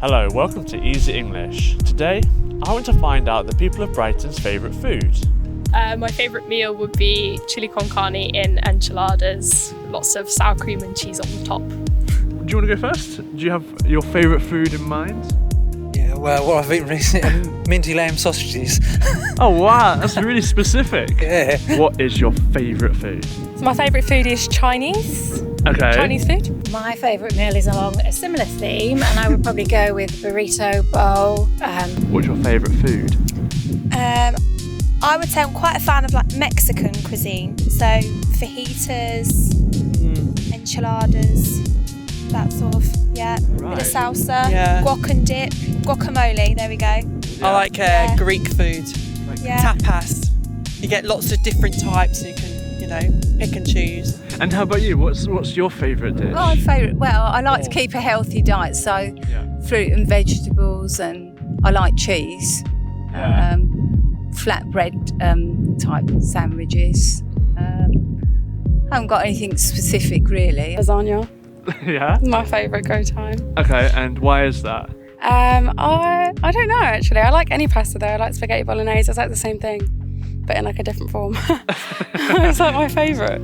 Hello, welcome to Easy English. Today, I want to find out the people of Brighton's favourite food. My favourite meal would be chili con carne in enchiladas, lots of sour cream and cheese on the top. Do you want to go first? Do you have your favourite food in mind? Yeah, well, what I've eaten recently are minty lamb sausages. Oh wow, that's really specific. Yeah. What is your favourite food? So my favourite food is Chinese. Okay. Chinese food. My favourite meal is along a similar theme, and I would probably go with burrito bowl. What's your favourite food? I would say I'm quite a fan of like Mexican cuisine, so fajitas, enchiladas, that sort of, Right. bit of salsa, Yeah. guac and dip, guacamole, there we go. I like Yeah. Greek food, Yeah. tapas. You get lots of different types, you can, pick and choose. And how about you? What's your favourite dish? My favourite, well, I like to keep a healthy diet, so Yeah. fruit and vegetables, and I like cheese, Yeah. flatbread type sandwiches. I haven't got anything specific really. Lasagna, Yeah? my favourite go time. Okay, and why is that? I don't know actually. I like any pasta though. I like spaghetti bolognese. It's like the same thing, but in like a different form. It's like my favourite.